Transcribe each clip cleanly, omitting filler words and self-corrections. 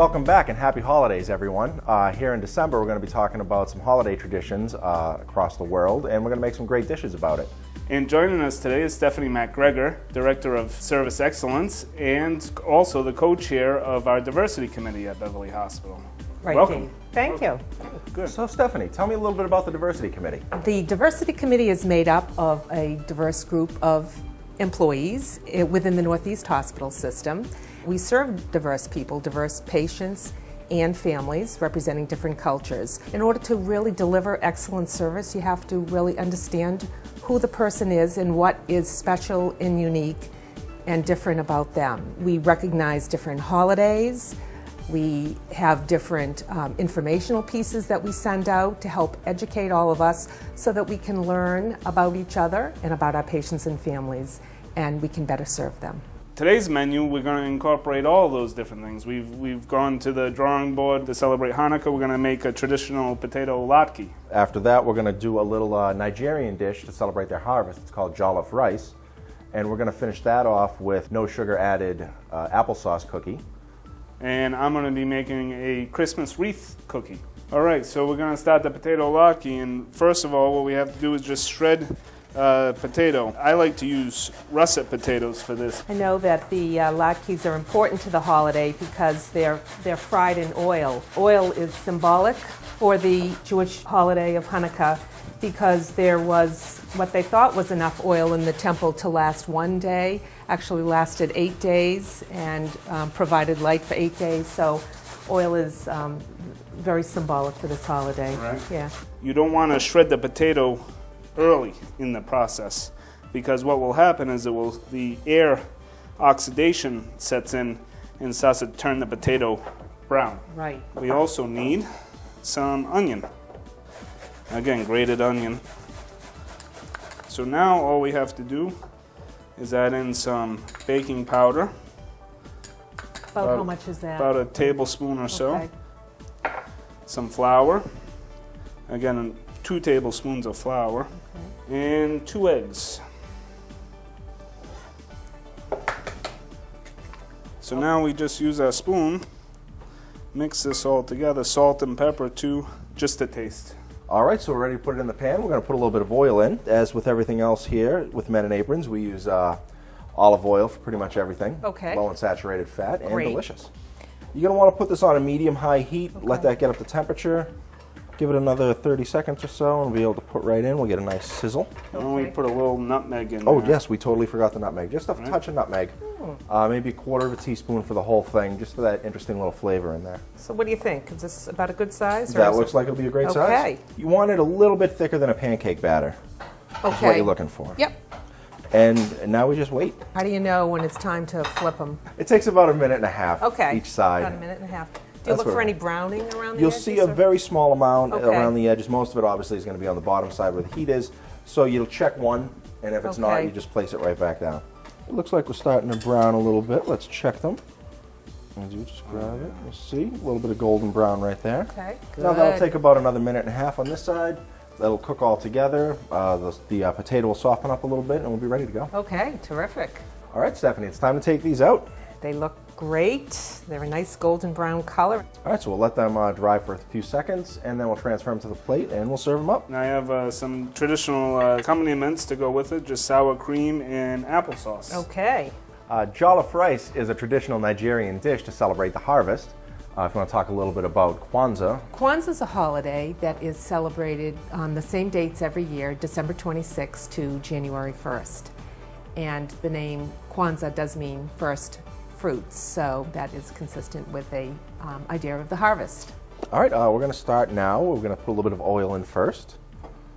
Welcome back and happy holidays, everyone. Here in December, we're going to be talking about some holiday traditions across the world, and we're going to make some great dishes about it. And joining us today is Stephanie MacGregor, Director of Service Excellence, and also the co-chair of our Diversity Committee at Beverly Hospital. Right, Welcome. Dean. Thank you. Good. So, Stephanie, tell me a little bit about the Diversity Committee. The Diversity Committee is made up of a diverse group of employees within the Northeast Hospital System. We serve diverse people, diverse patients and families representing different cultures. In order to really deliver excellent service, you have to really understand who the person is and what is special and unique and different about them. We recognize different holidays. We have different informational pieces that we send out to help educate all of us so that we can learn about each other and about our patients and families, and we can better serve them. Today's menu, we're going to incorporate all those different things. We've gone to the drawing board to celebrate Hanukkah. We're going to make a traditional potato latke. After that, we're going to do a little Nigerian dish to celebrate their harvest. It's called jollof rice. And we're going to finish that off with no sugar added applesauce cookie. And I'm going to be making a Christmas wreath cookie. All right, so we're going to start the potato latke. And first of all, what we have to do is just shred potato. I like to use russet potatoes for this. I know that the latkes are important to the holiday because they're fried in oil. Oil is symbolic for the Jewish holiday of Hanukkah because there was what they thought was enough oil in the temple to last one day, actually lasted 8 days and provided light for 8 days. So oil is very symbolic for this holiday. Right. Yeah. You don't want to shred the potato early in the process because what will happen is the air oxidation sets in and starts to turn the potato brown. Right. We also need some onion. Again, grated onion. So now all we have to do is add in some baking powder. About how much is that? About a tablespoon or so. Okay. Some flour. Again, 2 tablespoons of flour. Okay. And 2 eggs. So now we just use our spoon, mix this all together, salt and pepper too, just to taste. All right, so we're ready to put it in the pan. We're going to put a little bit of oil in. As with everything else here with Men in Aprons, we use olive oil for pretty much everything. Okay. Low in saturated fat and Great. Delicious. You're going to want to put this on a medium-high heat, let that get up to temperature. Give it another 30 seconds or so, and we'll be able to put right in. We'll get a nice sizzle. And then we put a little nutmeg in Oh, there. yes, we totally forgot the nutmeg. Just a touch of nutmeg. Maybe a quarter of a teaspoon for the whole thing, just for that interesting little flavor in there. So what do you think? Is this about a good size? That looks like it'll be a great size. Okay. You want it a little bit thicker than a pancake batter. Okay. Is what you're looking for. Yep. And now we just wait. How do you know when it's time to flip them? It takes about a minute and a half each side. About a minute and a half. Do you look for any browning around the You'll edges? see a very small amount Okay. around the edges. Most of it obviously is going to be on the bottom side where the heat is. So you'll check one, and if it's not, Okay. you just place it right back down. It looks like we're starting to brown a little bit. Let's check them. As you just grab it, you'll see a little bit of golden brown right there. Okay, good. Now that'll take about another minute and a half on this side. That'll cook all together. The potato will soften up a little bit, and we'll be ready to go. Okay, terrific. All right, Stephanie, it's time to take these out. They look great. They're a nice golden brown color. All right, so we'll let them dry for a few seconds, and then we'll transfer them to the plate, and we'll serve them up. And I have some traditional accompaniments to go with it, just sour cream and applesauce. Okay. Jollof rice is a traditional Nigerian dish to celebrate the harvest. If you want to talk a little bit about Kwanzaa. Kwanzaa is a holiday that is celebrated on the same dates every year, December 26th to January 1st. And the name Kwanzaa does mean first fruits, so that is consistent with the idea of the harvest. All right, we're going to start now. We're going to put a little bit of oil in first.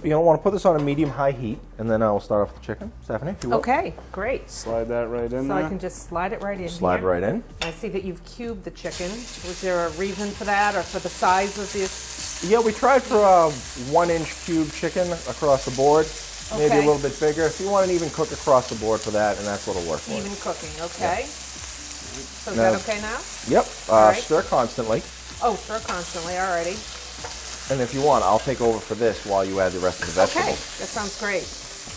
You're going to want to put this on a medium-high heat, and then we'll start off with the chicken. Stephanie, if you will. Okay, great. Slide that right in So there. I can just slide it right in Slide here. right in. I see that you've cubed the chicken. Was there a reason for that, or for the size of this? Yeah, we tried for a 1-inch cube chicken across the board. Maybe a Okay. little bit bigger. If you want an even cook across the board for that, and that's what'll work for Even it. cooking, okay. So is Now- that okay now? Yep, All right. stir constantly. Oh, stir constantly, alrighty. And if you want, I'll take over for this while you add the rest of the Okay, vegetables. that sounds great.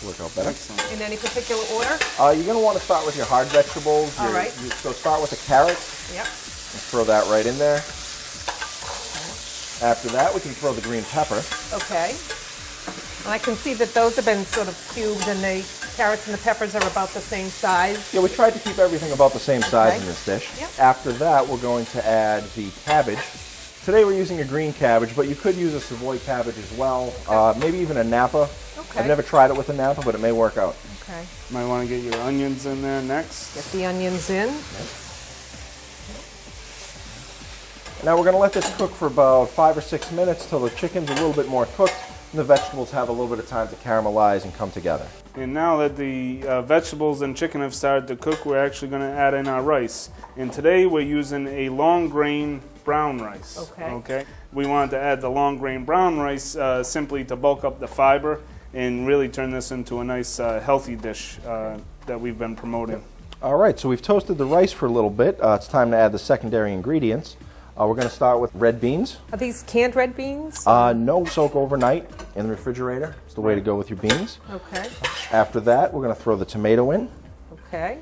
Work out better. In any particular order? You're going to want to start with your hard vegetables. All right. So start with the carrots. Yep. throw that right in there. After that, we can throw the green pepper. Okay. And I can see that those have been sort of cubed, and the carrots and the peppers are about the same size. Yeah, we tried to keep everything about the same size in this dish. Yep. After that, we're going to add the cabbage. Today we're using a green cabbage, but you could use a Savoy cabbage as well. Maybe even a Napa. Okay. I've never tried it with a Napa, but it may work out. Okay. Might want to get your onions in there next. Get the onions in. Now we're going to let this cook for about 5 or 6 minutes till the chicken's a little bit more cooked and the vegetables have a little bit of time to caramelize and come together. And now that the vegetables and chicken have started to cook, we're actually going to add in our rice. And today we're using a long grain brown rice. Okay. We wanted to add the long grain brown rice simply to bulk up the fiber and really turn this into a nice healthy dish that we've been promoting. All right, so we've toasted the rice for a little bit. It's time to add the secondary ingredients. We're going to start with red beans. Are these canned red beans? No, soak overnight in the refrigerator. It's the way to go with your beans. Okay. After that, we're going to throw the tomato in. Okay.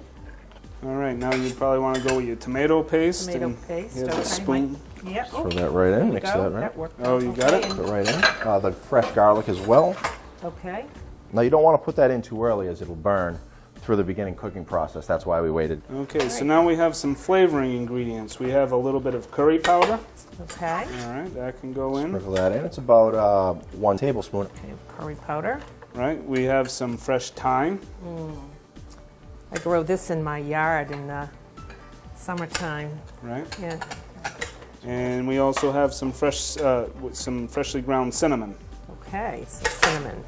All right, now you probably want to go with your tomato paste. Tomato and paste. Here's okay. a spoon. Yep. Throw that right in, mix that right. That worked. Oh, you got it? Okay. Put it right in. The fresh garlic as well. Okay. Now you don't want to put that in too early as it'll burn through the beginning cooking process. That's why we waited. Okay, so now we have some flavoring ingredients. We have a little bit of curry powder. Okay. All right, that can go in. Sprinkle that in. It's about 1 tablespoon. Okay. Curry powder. Right, we have some fresh thyme. I grow this in my yard in the summertime. Right, Yeah. and we also have some freshly ground cinnamon. Okay. Some cinnamon.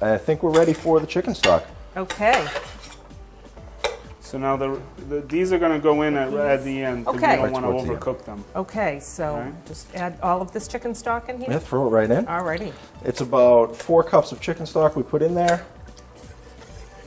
I think we're ready for the chicken stock. Okay. So now these are going to go in at the end because Okay. we don't want to Right towards the end. overcook them. Okay. So Right. just add all of this chicken stock in here. Yeah, throw it right in. Alrighty. It's about 4 cups of chicken stock we put in there.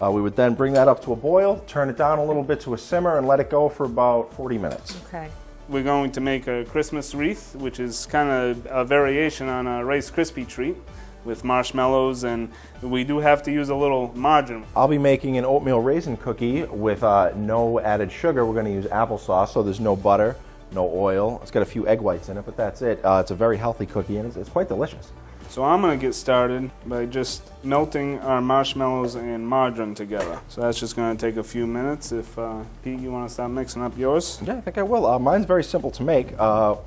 We would then bring that up to a boil, turn it down a little bit to a simmer, and let it go for about 40 minutes. Okay. We're going to make a Christmas wreath, which is kind of a variation on a Rice Krispie treat with marshmallows, and we do have to use a little margarine. I'll be making an oatmeal raisin cookie with no added sugar. We're going to use applesauce, so there's no butter, no oil. It's got a few egg whites in it, but that's it. It's a very healthy cookie, and it's quite delicious. So I'm going to get started by just melting our marshmallows and margarine together. So that's just going to take a few minutes. If Pete, you want to start mixing up yours? Yeah, I think I will. Mine's very simple to make.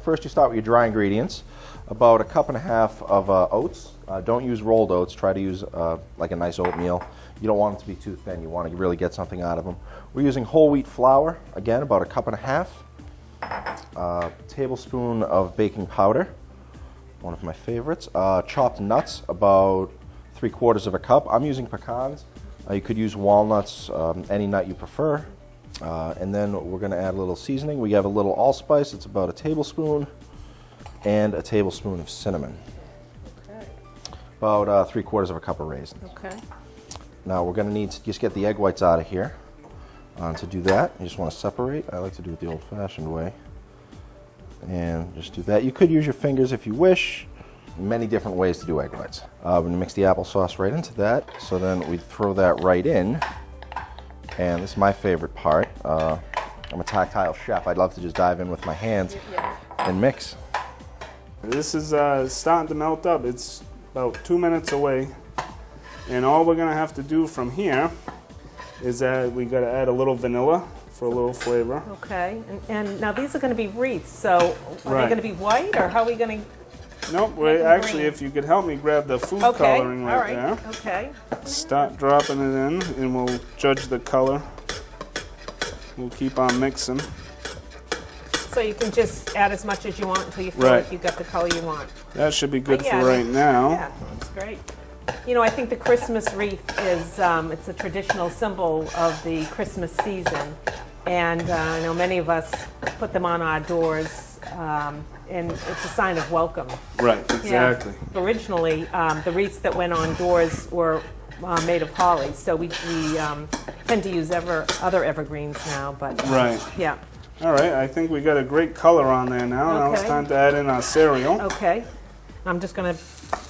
First, you start with your dry ingredients. About 1.5 cups of oats. Don't use rolled oats. Try to use like a nice oatmeal. You don't want them to be too thin. You want to really get something out of them. We're using whole wheat flour. Again, about 1.5 cups. A tablespoon of baking powder. One of my favorites. Chopped nuts, about 3/4 cup. I'm using pecans. You could use walnuts, any nut you prefer. And then we're going to add a little seasoning. We have a little allspice. It's about 1 tablespoon. And 1 tablespoon of cinnamon. Okay. About 3/4 cup of raisins. Okay. Now we're going to need to just get the egg whites out of here. To do that, you just want to separate. I like to do it the old-fashioned way. And just do that. You could use your fingers if you wish. Many different ways to do egg whites. We're going to mix the applesauce right into that. So then we throw that right in. And this is my favorite part. I'm a tactile chef. I'd love to just dive in with my hands and mix. This is starting to melt up. It's about 2 minutes away. And all we're going to have to do from here is that we got to add a little vanilla for a little flavor. Okay. And now these are going to be wreaths. So are Right. they going to be white, or how are we going to? Nope, Make them actually, green. if you could help me grab the food Okay. coloring All right right. there. Okay. Start dropping it in, and we'll judge the color. We'll keep on mixing. So you can just add as much as you want until you feel Right. like you've got the color you want. That should be good Yeah, for right now. Yeah, that's great. You know, I think the Christmas wreath is, it's a traditional symbol of the Christmas season. And I know many of us put them on our doors, and it's a sign of welcome. Right, Yeah. exactly. Originally, the wreaths that went on doors were made of holly, so we tend to use other evergreens now, but Right. yeah. All right, I think we got a great color on there now. Now it's Okay. time to add in our cereal. Okay. I'm just going to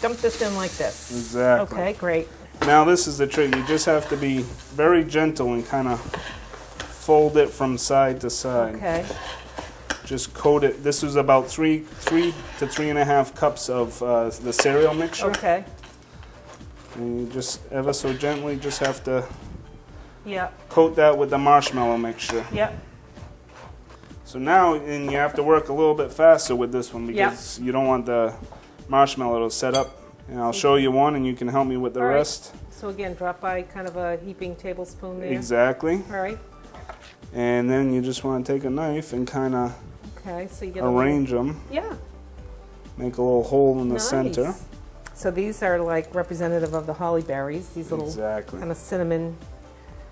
dump this in like this. Exactly. Okay, great. Now this is the trick. You just have to be very gentle and kind of fold it from side to side. Okay. Just coat it. This is about 3 to 3.5 cups of the cereal mixture. Okay. And you just ever so gently just have to Yep. coat that with the marshmallow mixture. Yep. So now, and you have to work a little bit faster with this one because you don't want the marshmallow to set up. And I'll show you one and you can help me with the All right. rest. So again, drop by kind of a heaping tablespoon there. Exactly. All right. And then you just want to take a knife and kind of Okay, so you get arrange them. Yeah. Make a little hole in the Nice. center. So these are like representative of the holly berries. These little Exactly. kind of cinnamon.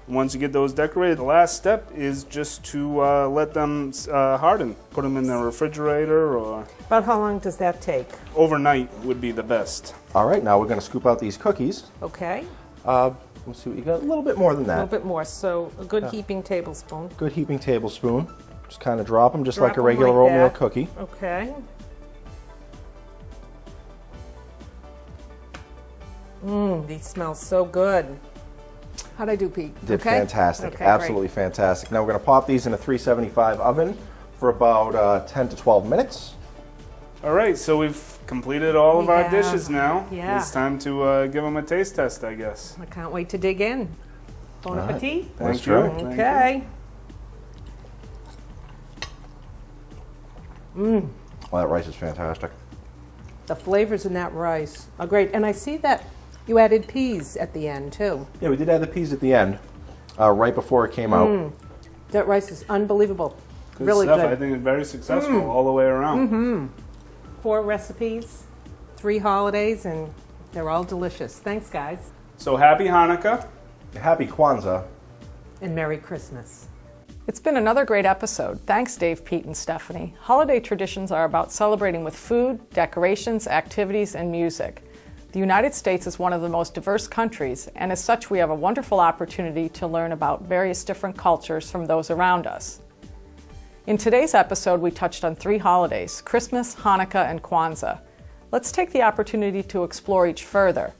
Once you get those decorated, the last step is just to let them harden. Put them in the refrigerator, or About how long does that take? overnight would be the best. All right, now we're going to scoop out these cookies. Okay. Let's see what you got. A little bit more than A little that. bit more. So a good heaping tablespoon. Good heaping tablespoon. Just kind of drop them just Drop like a 'em regular like oatmeal that. cookie. Okay. These smell so good. How'd I do, Pete? Did Okay? fantastic. Okay, Absolutely fantastic. Now we're going to pop these in a 375 oven for about 10 to 12 minutes. All right, so we've completed all of We our have. dishes now. Yeah. It's time to give them a taste test, I guess. I can't wait to dig in. Bon All right. appetit. Thanks, Thank you. Joe. Thank you. Okay. Well, that rice is fantastic. The flavors in that rice are great. And I see that you added peas at the end, too. Yeah, we did add the peas at the end, right before it came out. That rice is unbelievable. Good really stuff. good. I think it's very successful all the way around. 4 recipes, 3 holidays, and they're all delicious. Thanks, guys. So happy Hanukkah. Happy Kwanzaa. And Merry Christmas. It's been another great episode. Thanks, Dave, Pete, and Stephanie. Holiday traditions are about celebrating with food, decorations, activities, and music. The United States is one of the most diverse countries, and as such, we have a wonderful opportunity to learn about various different cultures from those around us. In today's episode, we touched on 3 holidays: Christmas, Hanukkah, and Kwanzaa. Let's take the opportunity to explore each further.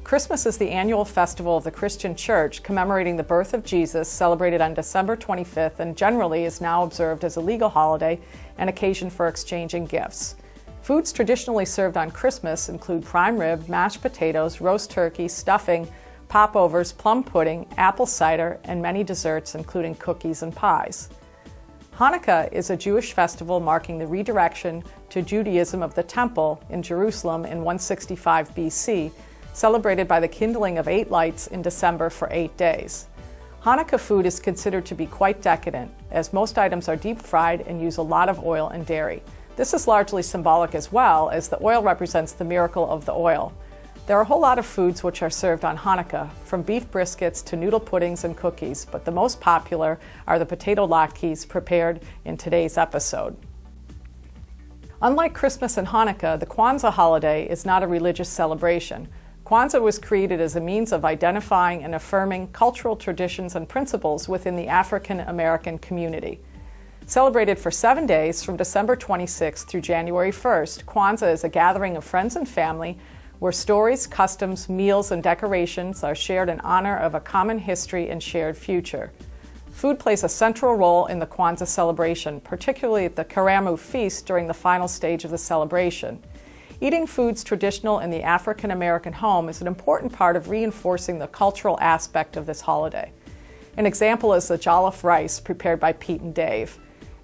Christmas is the annual festival of the Christian Church commemorating the birth of Jesus, celebrated on December 25th, and generally is now observed as a legal holiday and occasion for exchanging gifts. Foods traditionally served on Christmas include prime rib, mashed potatoes, roast turkey, stuffing, popovers, plum pudding, apple cider, and many desserts, including cookies and pies. Hanukkah is a Jewish festival marking the redirection to Judaism of the Temple in Jerusalem in 165 BC, celebrated by the kindling of 8 lights in December for 8 days. Hanukkah food is considered to be quite decadent, as most items are deep fried and use a lot of oil and dairy. This is largely symbolic as well, as the oil represents the miracle of the oil. There are a whole lot of foods which are served on Hanukkah, from beef briskets to noodle puddings and cookies, but the most popular are the potato latkes prepared in today's episode. Unlike Christmas and Hanukkah, the Kwanzaa holiday is not a religious celebration. Kwanzaa was created as a means of identifying and affirming cultural traditions and principles within the African American community. Celebrated for 7 days from December 26th through January 1st, Kwanzaa is a gathering of friends and family where stories, customs, meals, and decorations are shared in honor of a common history and shared future. Food plays a central role in the Kwanzaa celebration, particularly at the Karamu feast during the final stage of the celebration. Eating foods traditional in the African American home is an important part of reinforcing the cultural aspect of this holiday. An example is the jollof rice prepared by Pete and Dave.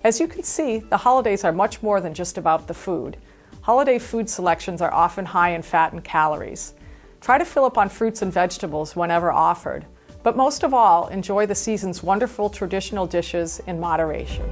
As you can see, the holidays are much more than just about the food. Holiday food selections are often high in fat and calories. Try to fill up on fruits and vegetables whenever offered, but most of all, enjoy the season's wonderful traditional dishes in moderation.